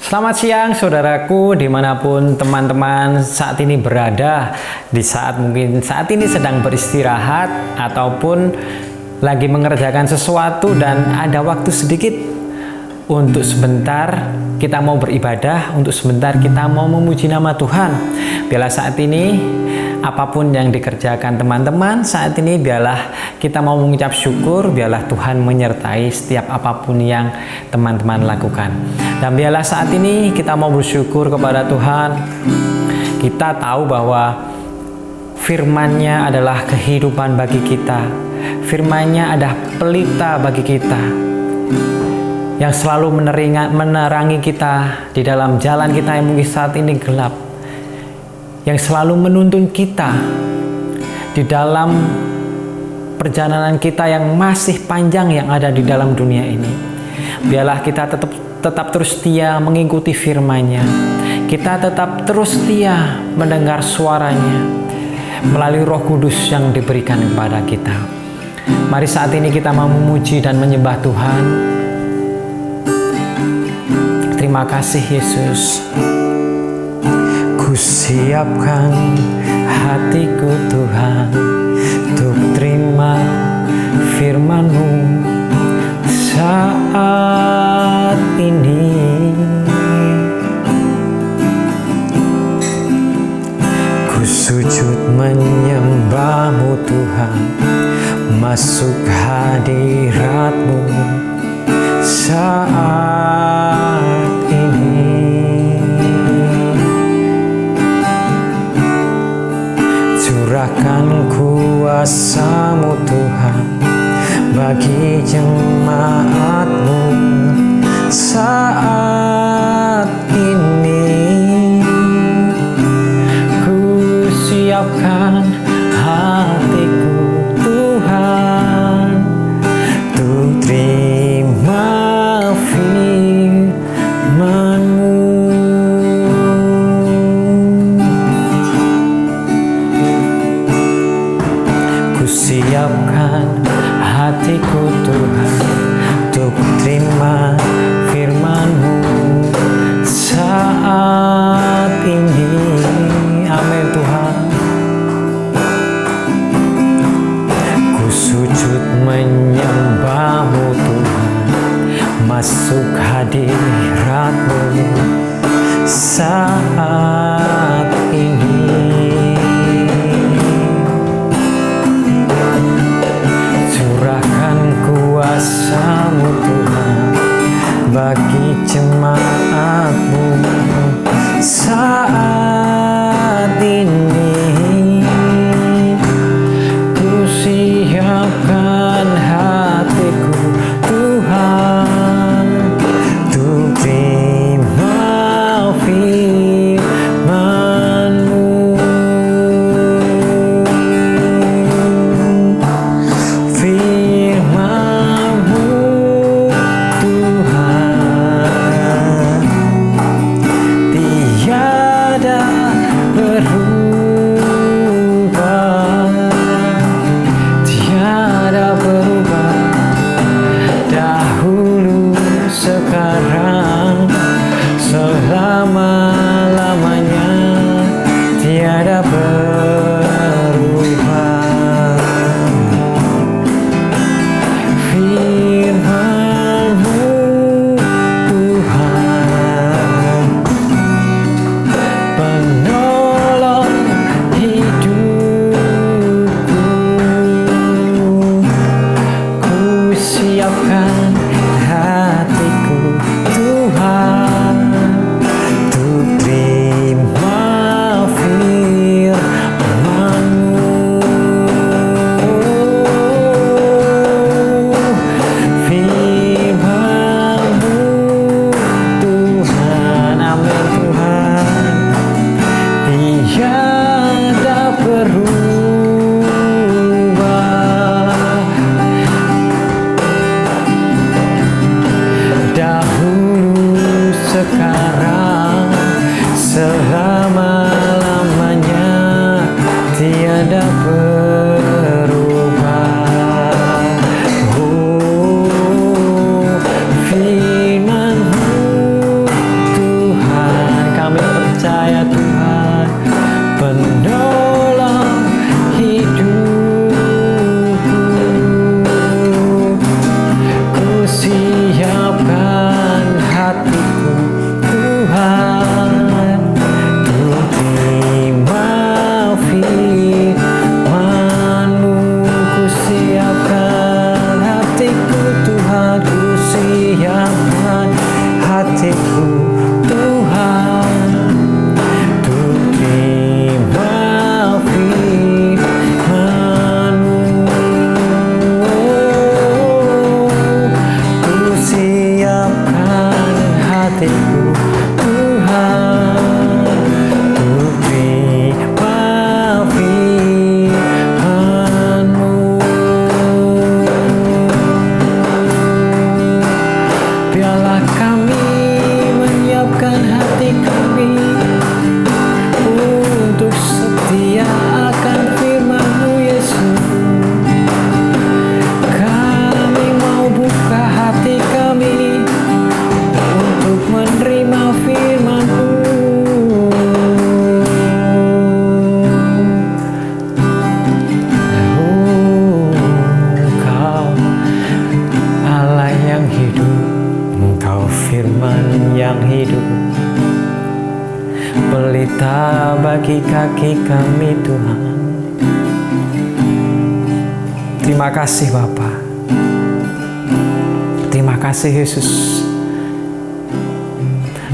Selamat siang saudaraku, dimanapun teman-teman saat ini berada. Di saat mungkin saat ini sedang beristirahat ataupun lagi mengerjakan sesuatu dan ada waktu sedikit untuk sebentar kita mau beribadah, untuk sebentar kita mau memuji nama Tuhan. Biarlah saat ini apapun yang dikerjakan teman-teman saat ini, biarlah kita mau mengucap syukur, biarlah Tuhan menyertai setiap apapun yang teman-teman lakukan. Dan biarlah saat ini kita mau bersyukur kepada Tuhan. Kita tahu bahwa firman-Nya adalah kehidupan bagi kita. Firman-Nya adalah pelita bagi kita, yang selalu menerangi kita di dalam jalan kita yang mungkin saat ini gelap, yang selalu menuntun kita di dalam perjalanan kita yang masih panjang yang ada di dalam dunia ini. Biarlah kita tetap terus setia mengikuti firman-Nya. Kita tetap terus setia mendengar suaranya melalui Roh Kudus yang diberikan kepada kita. Mari saat ini kita mau memuji dan menyembah Tuhan. Terima kasih Yesus. Kusiapkan hatiku Tuhan untuk terima firman-Mu saat ini. Ku sujud menyembah-Mu Tuhan, masuk hadirat-Mu saat ini. Curahkan kuasa-Mu Tuhan bagi jemaat-Mu saat ini. Ku siapkan hatiku Tuhan untuk terima firman-Mu. Siapkan hatiku Tuhan untuk terima firman-Mu saat ini. Amin Tuhan. Ku sujud menyembah-Mu Tuhan, masuk hadirat-Mu saat ini. Kuasa-Mu Tuhan bagi jemaat-Mu saat ini. Ku siapkan hatiku Tuhan untuk terima firman-Mu. Sekarang selama-lamanya tiada berubah. Firman-Mu Tuhan, penolong hidupku. Ku siapkan hatiku Tuhan untuk terima firman-Mu. Firman-Mu Tuhan, amin Tuhan, tiada berubah. Dahulu, sekarang, selama-lamanya tiada berubah. Oh, firman-Mu Tuhan. hatiku Tuhan, untuk terima firman-Mu. Ku siapkan hatiku Tuhan, untuk terima firman-Mu. Biarlah kami menyiapkan hati kami untuk setia akan firman-Mu, Yesus. Kami mau buka hati kami untuk menerima firman-Mu. Engkau Allah yang hidup, Engkau firman yang hidup, pelita bagi kaki kami Tuhan. Terima kasih Bapa. Terima kasih Yesus.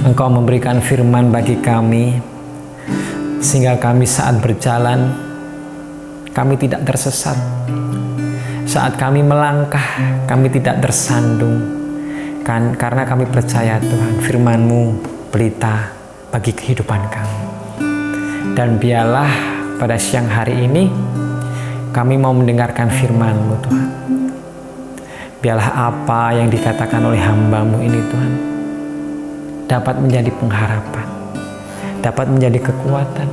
Engkau memberikan firman bagi kami, sehingga kami saat berjalan, kami tidak tersesat. Saat kami melangkah, kami tidak tersandung. Karena kami percaya Tuhan, firman-Mu pelita bagi kehidupan kami. Dan biarlah pada siang hari ini, kami mau mendengarkan firman-Mu Tuhan. Biarlah apa yang dikatakan oleh hamba-Mu ini Tuhan, dapat menjadi pengharapan, dapat menjadi kekuatan,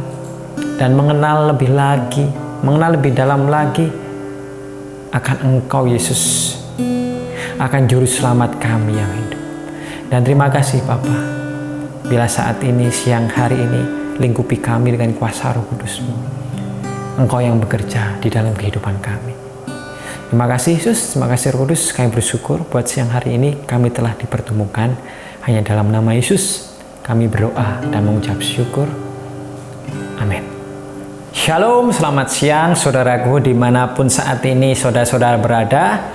dan mengenal lebih lagi, mengenal lebih dalam lagi akan Engkau Yesus, akan Juru Selamat kami yang hidup. Dan terima kasih Bapa, bila saat ini, siang hari ini, lingkupi kami dengan kuasa Roh Kudus-Mu. Engkau yang bekerja di dalam kehidupan kami. Terima kasih Yesus, terima kasih Roh Kudus. Kami bersyukur buat siang hari ini kami telah dipertemukan. Hanya dalam nama Yesus kami berdoa dan mengucap syukur. Amin. Shalom, selamat siang saudaraku dimanapun saat ini saudara-saudara berada.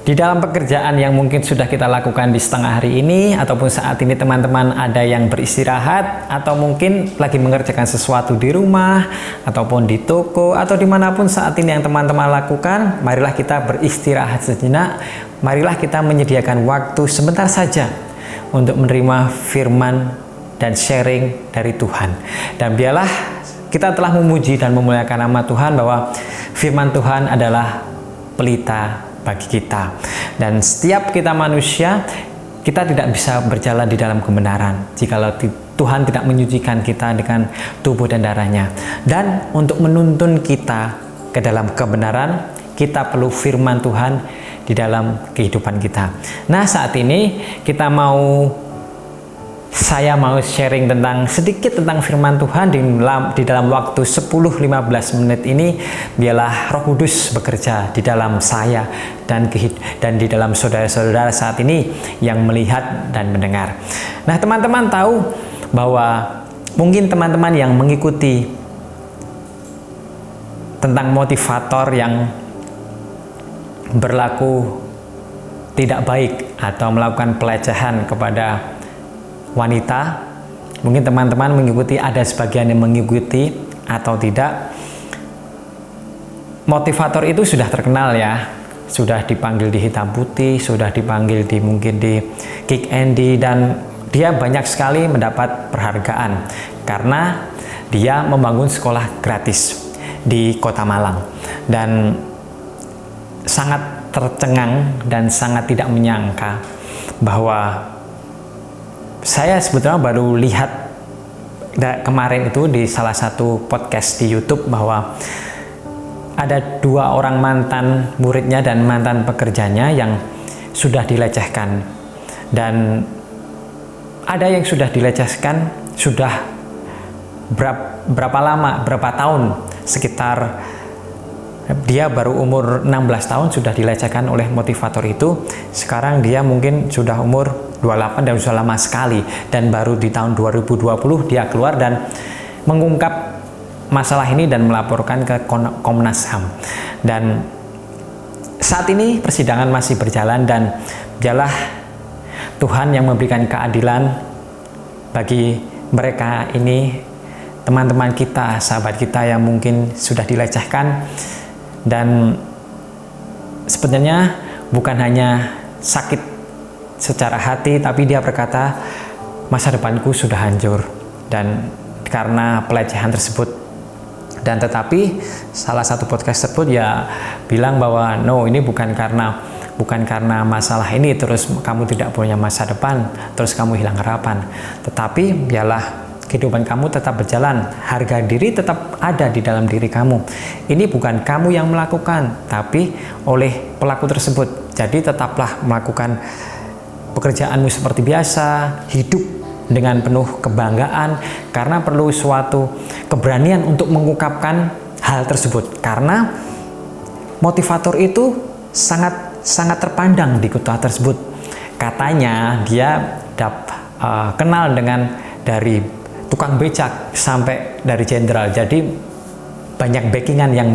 Di dalam pekerjaan yang mungkin sudah kita lakukan di setengah hari ini, ataupun saat ini teman-teman ada yang beristirahat, atau mungkin lagi mengerjakan sesuatu di rumah, ataupun di toko, atau dimanapun saat ini yang teman-teman lakukan, marilah kita beristirahat sejenak. Marilah kita menyediakan waktu sebentar saja untuk menerima firman dan sharing dari Tuhan. Dan biarlah kita telah memuji dan memuliakan nama Tuhan bahwa firman Tuhan adalah pelita bagi kita. Dan setiap kita manusia, kita tidak bisa berjalan di dalam kebenaran jikalau Tuhan tidak menyucikan kita dengan tubuh dan darahnya. Dan untuk menuntun kita ke dalam kebenaran, kita perlu firman Tuhan di dalam kehidupan kita. Nah, saat ini saya mau sharing sedikit tentang firman Tuhan di dalam waktu 10-15 menit ini. Biarlah Roh Kudus bekerja di dalam saya dan di dalam saudara-saudara saat ini yang melihat dan mendengar. Nah, teman-teman tahu bahwa mungkin teman-teman yang mengikuti tentang motivator yang berlaku tidak baik atau melakukan pelecehan kepada wanita, mungkin teman-teman mengikuti, ada sebagian yang mengikuti atau tidak. Motivator itu sudah terkenal ya, sudah dipanggil di Hitam Putih, sudah dipanggil mungkin di Kick Andy, dan dia banyak sekali mendapat penghargaan karena dia membangun sekolah gratis di Kota Malang. Dan sangat tercengang dan sangat tidak menyangka bahwa saya sebetulnya baru lihat kemarin itu di salah satu podcast di YouTube bahwa ada 2 orang mantan muridnya dan mantan pekerjanya yang sudah dilecehkan. Dan ada yang sudah dilecehkan sudah berapa lama, berapa tahun, sekitar dia baru umur 16 tahun sudah dilecehkan oleh motivator itu. Sekarang dia mungkin sudah umur 28 dan sudah lama sekali, dan baru di tahun 2020 dia keluar dan mengungkap masalah ini dan melaporkan ke Komnas HAM. Dan saat ini persidangan masih berjalan, dan biarlah Tuhan yang memberikan keadilan bagi mereka ini, teman-teman kita, sahabat kita yang mungkin sudah dilecehkan, dan sebenarnya bukan hanya sakit secara hati, tapi dia berkata, masa depanku sudah hancur dan karena pelecehan tersebut. Dan tetapi salah satu podcast tersebut ya bilang bahwa no, ini bukan karena masalah ini terus kamu tidak punya masa depan, terus kamu hilang harapan, tetapi biarlah kehidupan kamu tetap berjalan, harga diri tetap ada di dalam diri kamu. Ini bukan kamu yang melakukan, tapi oleh pelaku tersebut. Jadi tetaplah melakukan pekerjaanmu seperti biasa, hidup dengan penuh kebanggaan, karena perlu suatu keberanian untuk mengungkapkan hal tersebut. Karena motivator itu sangat terpandang di kota tersebut. Katanya dia kenal dengan dari tukang becak sampai dari jenderal. Jadi banyak backingan yang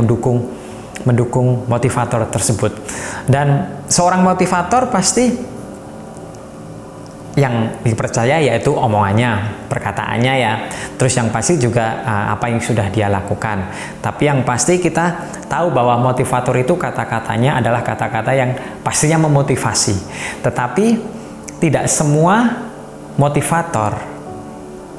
mendukung motivator tersebut. Dan seorang motivator pasti yang dipercaya yaitu omongannya, perkataannya ya. Terus yang pasti juga apa yang sudah dia lakukan. Tapi yang pasti kita tahu bahwa motivator itu kata-katanya adalah kata-kata yang pastinya memotivasi. Tetapi tidak semua motivator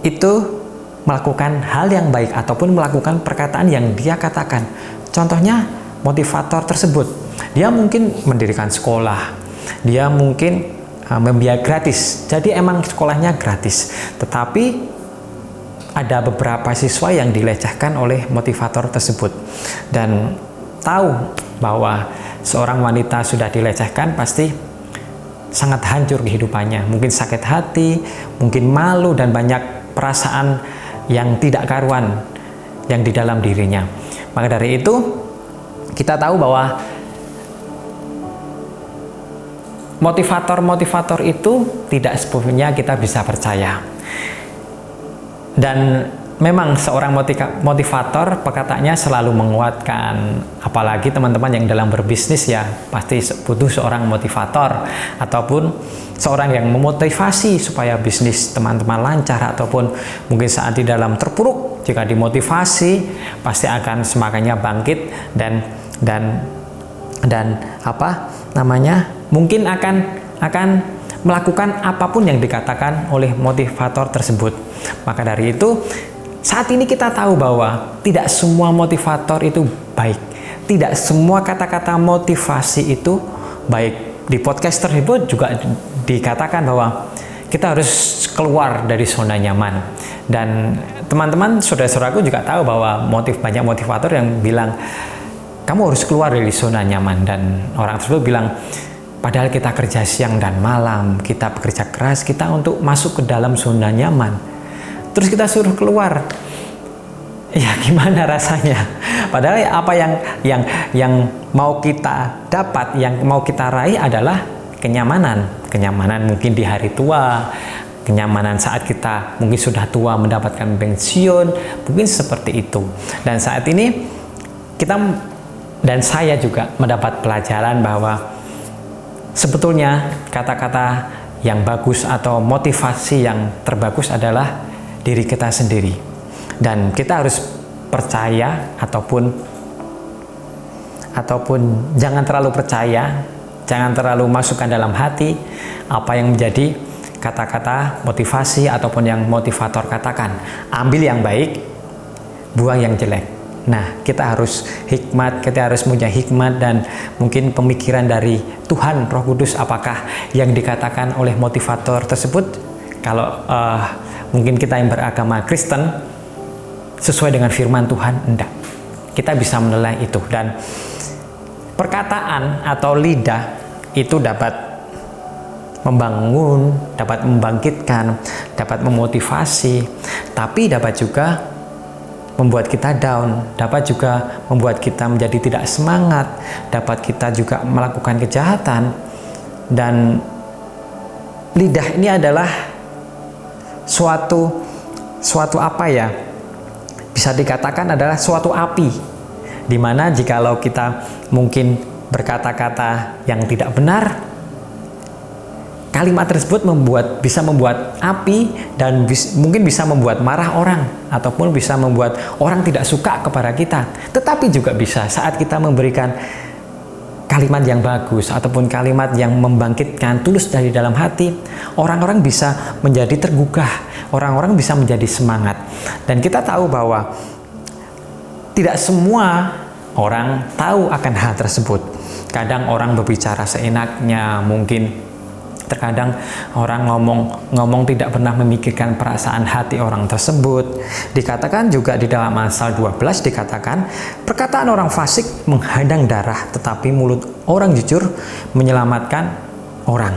itu melakukan hal yang baik ataupun melakukan perkataan yang dia katakan. Contohnya motivator tersebut, dia mungkin mendirikan sekolah, dia mungkin membiayai gratis, jadi emang sekolahnya gratis, tetapi ada beberapa siswa yang dilecehkan oleh motivator tersebut. Dan tahu bahwa seorang wanita sudah dilecehkan pasti sangat hancur kehidupannya, mungkin sakit hati, mungkin malu, dan banyak perasaan yang tidak karuan yang di dalam dirinya. Maka dari itu kita tahu bahwa motivator itu tidak sepenuhnya kita bisa percaya. Dan memang seorang motivator perkataannya selalu menguatkan, apalagi teman-teman yang dalam berbisnis ya pasti butuh seorang motivator ataupun seorang yang memotivasi supaya bisnis teman-teman lancar, ataupun mungkin saat di dalam terpuruk, jika dimotivasi pasti akan semakannya bangkit dan mungkin akan melakukan apapun yang dikatakan oleh motivator tersebut. Maka dari itu saat ini kita tahu bahwa tidak semua motivator itu baik, tidak semua kata-kata motivasi itu baik. Di podcast tersebut juga dikatakan bahwa kita harus keluar dari zona nyaman. Dan teman-teman, saudara-saudaraku juga tahu bahwa banyak motivator yang bilang kamu harus keluar dari zona nyaman, dan orang tersebut bilang padahal kita kerja siang dan malam, kita bekerja keras, kita untuk masuk ke dalam zona nyaman, terus kita suruh keluar. Ya gimana rasanya? Padahal apa yang mau kita dapat, yang mau kita raih adalah kenyamanan mungkin di hari tua, kenyamanan saat kita mungkin sudah tua mendapatkan pensiun, mungkin seperti itu. Dan saat ini kita dan saya juga mendapat pelajaran bahwa sebetulnya kata-kata yang bagus atau motivasi yang terbagus adalah diri kita sendiri. Dan kita harus percaya ataupun jangan terlalu percaya, jangan terlalu masukkan dalam hati apa yang menjadi kata-kata motivasi ataupun yang motivator katakan. Ambil yang baik, buang yang jelek. Nah, kita harus hikmat, kita harus punya hikmat dan mungkin pemikiran dari Tuhan Roh Kudus, apakah yang dikatakan oleh motivator tersebut, kalau mungkin kita yang beragama Kristen, sesuai dengan firman Tuhan, enggak. Kita bisa menilai itu. Dan perkataan atau lidah itu dapat membangun, dapat membangkitkan, dapat memotivasi, tapi dapat juga membuat kita down, dapat juga membuat kita menjadi tidak semangat, dapat kita juga melakukan kejahatan. Dan lidah ini adalah suatu apa ya, bisa dikatakan adalah suatu api, dimana jikalau kita mungkin berkata-kata yang tidak benar, kalimat tersebut bisa membuat api dan mungkin bisa membuat marah orang ataupun bisa membuat orang tidak suka kepada kita. Tetapi juga bisa saat kita memberikan kalimat yang bagus ataupun kalimat yang membangkitkan tulus dari dalam hati, orang-orang bisa menjadi tergugah, orang-orang bisa menjadi semangat. Dan kita tahu bahwa tidak semua orang tahu akan hal tersebut. Kadang orang berbicara seenaknya, mungkin terkadang orang ngomong tidak pernah memikirkan perasaan hati orang tersebut. Dikatakan juga di dalam Amsal 12 dikatakan, perkataan orang fasik menghadang darah, tetapi mulut orang jujur menyelamatkan orang.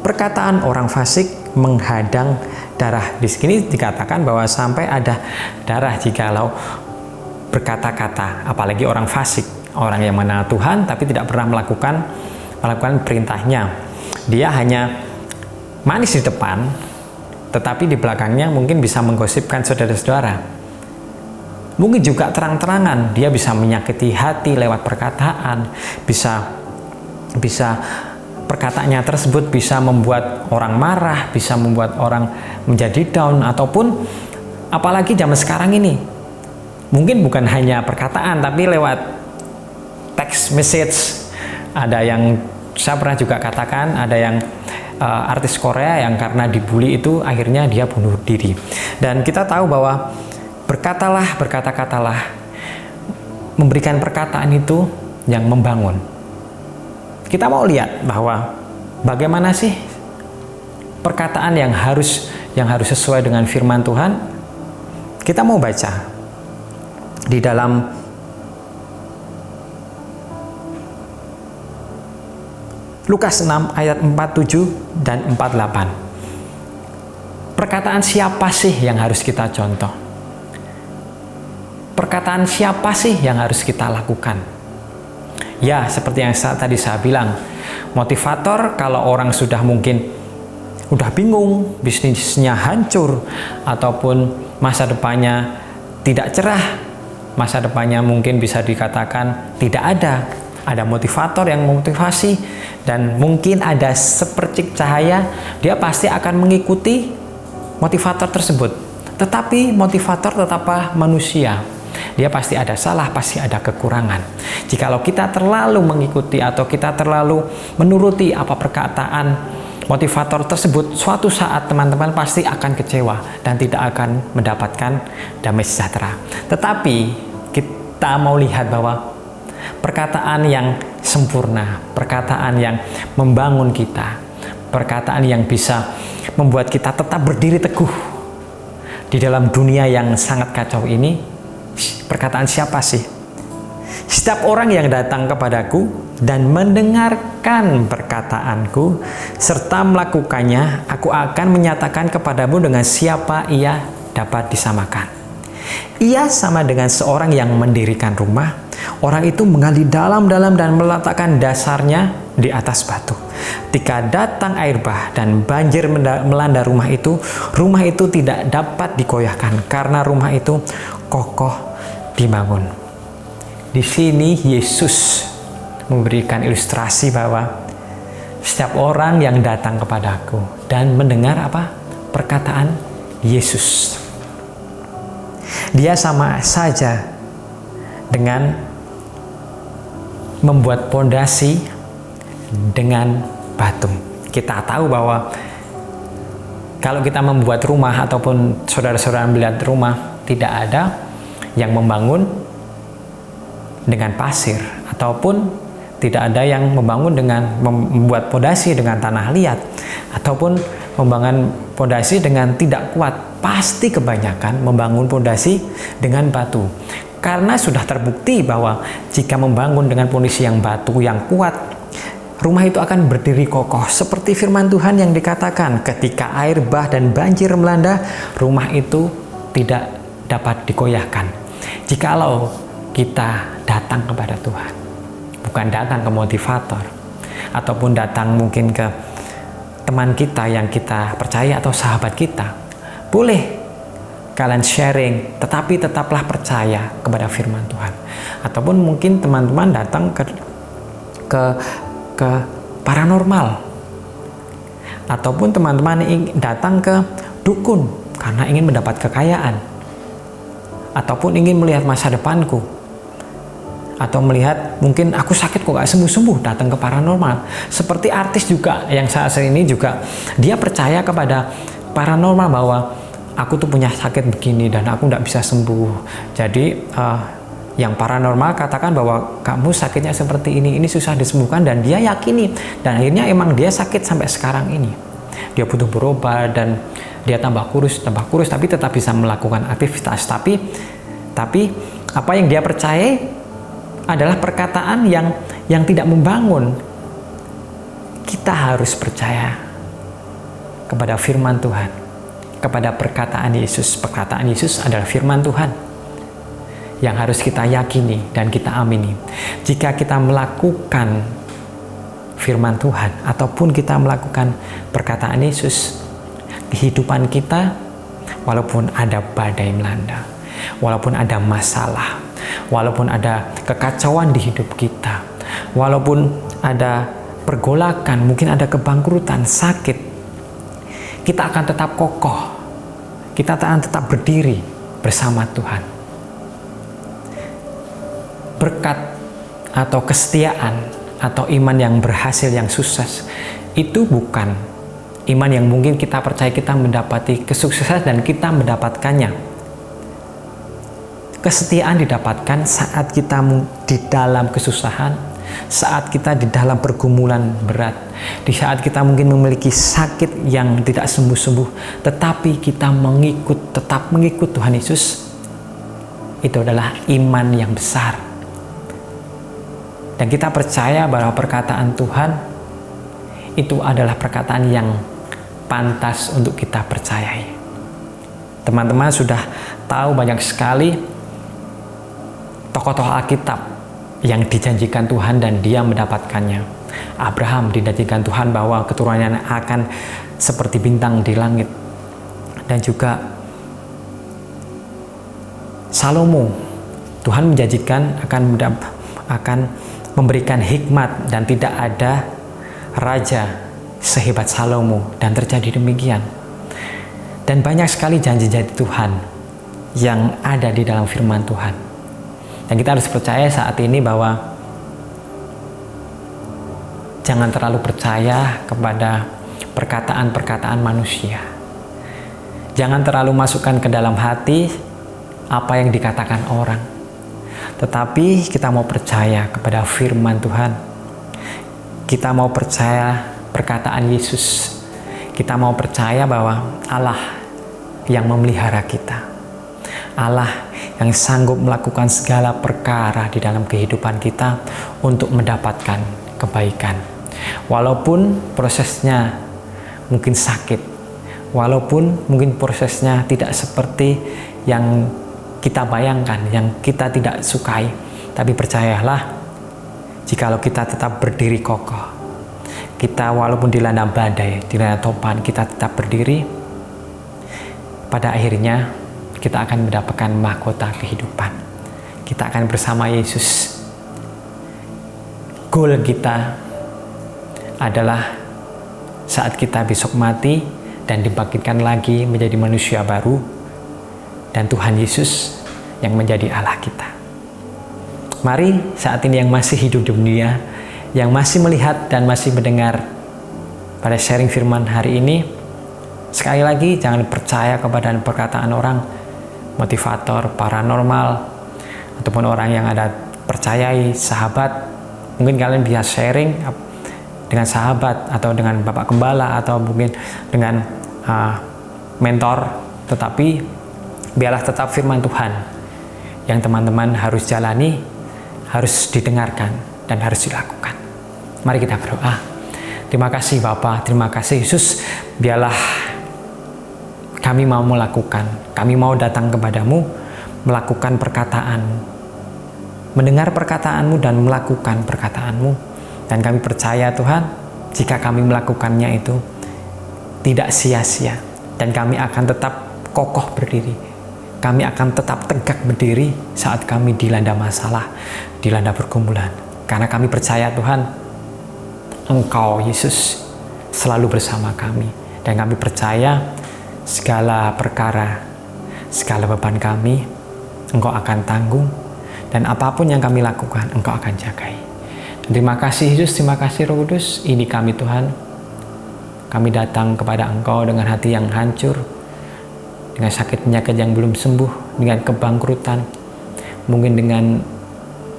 Perkataan orang fasik menghadang darah. Di sini dikatakan bahwa sampai ada darah jikalau berkata-kata, apalagi orang fasik, orang yang mengenal Tuhan tapi tidak pernah melakukan perintahnya. Dia hanya manis di depan, tetapi di belakangnya mungkin bisa menggosipkan saudara-saudara. Mungkin juga terang-terangan dia bisa menyakiti hati lewat perkataan, bisa perkataannya tersebut bisa membuat orang marah, bisa membuat orang menjadi down, ataupun apalagi zaman sekarang ini, mungkin bukan hanya perkataan tapi lewat text message. Ada yang saya pernah juga katakan, ada yang artis Korea yang karena dibully itu akhirnya dia bunuh diri. Dan kita tahu bahwa berkata-katalah, memberikan perkataan itu yang membangun. Kita mau lihat bahwa bagaimana sih perkataan yang harus sesuai dengan firman Tuhan. Kita mau baca di dalam Lukas 6 ayat 47 dan 48. Perkataan siapa sih yang harus kita contoh? Perkataan siapa sih yang harus kita lakukan? Ya, seperti yang tadi saya bilang, motivator kalau orang sudah bingung, bisnisnya hancur, ataupun masa depannya tidak cerah, masa depannya mungkin bisa dikatakan tidak ada. Ada motivator yang memotivasi, dan mungkin ada sepercik cahaya, dia pasti akan mengikuti motivator tersebut. Tetapi motivator tetaplah manusia, dia pasti ada salah, pasti ada kekurangan. Jikalau kita terlalu mengikuti atau kita terlalu menuruti apa perkataan motivator tersebut, suatu saat teman-teman pasti akan kecewa dan tidak akan mendapatkan damai sejahtera. Tetapi kita mau lihat bahwa perkataan yang sempurna, perkataan yang membangun kita, perkataan yang bisa membuat kita tetap berdiri teguh di dalam dunia yang sangat kacau ini. Perkataan siapa sih? Setiap orang yang datang kepadaku dan mendengarkan perkataanku serta melakukannya, aku akan menyatakan kepadamu dengan siapa ia dapat disamakan. Ia sama dengan seorang yang mendirikan rumah. Orang itu menggali dalam-dalam dan meletakkan dasarnya di atas batu. Ketika datang air bah dan banjir melanda rumah itu tidak dapat dikoyahkan karena rumah itu kokoh dibangun. Di sini Yesus memberikan ilustrasi bahwa setiap orang yang datang kepadaku dan mendengar perkataan Yesus, dia sama saja dengan membuat pondasi dengan batu. Kita tahu bahwa kalau kita membuat rumah ataupun saudara-saudara melihat rumah, tidak ada yang membangun dengan pasir ataupun tidak ada yang membangun dengan membuat pondasi dengan tanah liat ataupun membangun pondasi dengan tidak kuat. Pasti kebanyakan membangun pondasi dengan batu. Karena sudah terbukti bahwa jika membangun dengan pondasi yang batu yang kuat, rumah itu akan berdiri kokoh. Seperti firman Tuhan yang dikatakan, ketika air bah dan banjir melanda, rumah itu tidak dapat dikoyahkan. Jikalau kita datang kepada Tuhan, bukan datang ke motivator, ataupun datang mungkin ke teman kita yang kita percaya atau sahabat kita, boleh kalian sharing, tetapi tetaplah percaya kepada firman Tuhan. Ataupun mungkin teman-teman datang ke paranormal, Ataupun teman-teman datang ke dukun karena ingin mendapat kekayaan, ataupun ingin melihat masa depanku, atau melihat mungkin aku sakit kok gak sembuh-sembuh, datang ke paranormal. Seperti artis juga yang saat ini juga, dia percaya kepada paranormal bahwa aku tuh punya sakit begini dan aku gak bisa sembuh. Jadi yang paranormal katakan bahwa kamu sakitnya seperti ini susah disembuhkan, dan dia yakini, dan akhirnya emang dia sakit sampai sekarang ini. Dia butuh berobat dan dia tambah kurus, tapi tetap bisa melakukan aktivitas. Tapi apa yang dia percaya adalah perkataan yang tidak membangun. Kita harus percaya kepada firman Tuhan, kepada perkataan Yesus. Perkataan Yesus adalah firman Tuhan yang harus kita yakini dan kita amini. Jika kita melakukan firman Tuhan ataupun kita melakukan perkataan Yesus, kehidupan kita, walaupun ada badai melanda, walaupun ada masalah, walaupun ada kekacauan di hidup kita, walaupun ada pergolakan, mungkin ada kebangkrutan, sakit, kita akan tetap kokoh, kita akan tetap berdiri bersama Tuhan. Berkat atau kesetiaan atau iman yang berhasil, yang sukses, itu bukan iman yang mungkin kita percaya kita mendapati kesuksesan dan kita mendapatkannya. Kesetiaan didapatkan saat kita di dalam kesusahan, saat kita di dalam pergumulan berat, di saat kita mungkin memiliki sakit yang tidak sembuh-sembuh, tetapi kita tetap mengikut Tuhan Yesus. Itu adalah iman yang besar. Dan kita percaya bahwa perkataan Tuhan itu adalah perkataan yang pantas untuk kita percayai. Teman-teman sudah tahu banyak sekali tokoh-tokoh Alkitab yang dijanjikan Tuhan dan dia mendapatkannya. Abraham dijanjikan Tuhan bahwa keturunannya akan seperti bintang di langit. Dan juga Salomo, Tuhan menjanjikan akan memberikan hikmat dan tidak ada raja sehebat Salomo, dan terjadi demikian. Dan banyak sekali janji-janji Tuhan yang ada di dalam firman Tuhan. Dan kita harus percaya saat ini bahwa jangan terlalu percaya kepada perkataan-perkataan manusia. Jangan terlalu masukkan ke dalam hati apa yang dikatakan orang. Tetapi kita mau percaya kepada firman Tuhan. Kita mau percaya perkataan Yesus. Kita mau percaya bahwa Allah yang memelihara kita, Allah yang sanggup melakukan segala perkara di dalam kehidupan kita untuk mendapatkan kebaikan. Walaupun prosesnya mungkin sakit, walaupun mungkin prosesnya tidak seperti yang kita bayangkan, yang kita tidak sukai, tapi percayalah, jikalau kita tetap berdiri kokoh, kita walaupun dilanda badai, dilanda topan, kita tetap berdiri, pada akhirnya kita akan mendapatkan mahkota kehidupan. Kita akan bersama Yesus. Goal kita adalah saat kita besok mati dan dibangkitkan lagi menjadi manusia baru, dan Tuhan Yesus yang menjadi Allah kita. Mari saat ini yang masih hidup di dunia, yang masih melihat dan masih mendengar pada sharing firman hari ini, sekali lagi jangan percaya kepada perkataan orang, motivator, paranormal, ataupun orang yang ada percayai, sahabat. Mungkin kalian bisa sharing dengan sahabat atau dengan Bapak Gembala atau mungkin dengan mentor, tetapi biarlah tetap firman Tuhan yang teman-teman harus jalani, harus didengarkan, dan harus dilakukan. Mari kita berdoa. Terima kasih Bapa, terima kasih Yesus. Biarlah kami mau melakukan, kami mau datang kepadamu, melakukan perkataan, mendengar perkataan-Mu dan melakukan perkataan-Mu. Dan kami percaya Tuhan, jika kami melakukannya itu tidak sia-sia, dan kami akan tetap kokoh berdiri. Kami akan tetap tegak berdiri saat kami dilanda masalah, dilanda pergumulan. Karena kami percaya Tuhan, Engkau Yesus selalu bersama kami. Dan kami percaya segala perkara, segala beban kami, Engkau akan tanggung. Dan apapun yang kami lakukan, Engkau akan jagai. Dan terima kasih Yesus, terima kasih Roh Kudus. Ini kami Tuhan. Kami datang kepada Engkau dengan hati yang hancur, dengan sakit penyakit yang belum sembuh, dengan kebangkrutan, mungkin dengan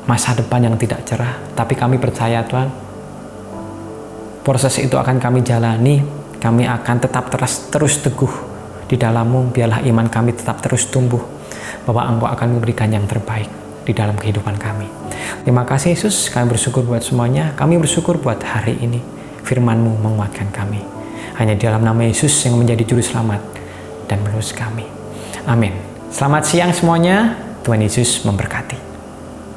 masa depan yang tidak cerah. Tapi kami percaya Tuhan, proses itu akan kami jalani. Kami akan tetap terus teguh di dalam-Mu. Biarlah iman kami tetap terus tumbuh, bahwa Engkau akan memberikan yang terbaik di dalam kehidupan kami. Terima kasih Yesus, kami bersyukur buat semuanya. Kami bersyukur buat hari ini. Firman-Mu menguatkan kami. Hanya di dalam nama Yesus yang menjadi juru selamat dan menerus kami. Amin. Selamat siang semuanya. Tuhan Yesus memberkati.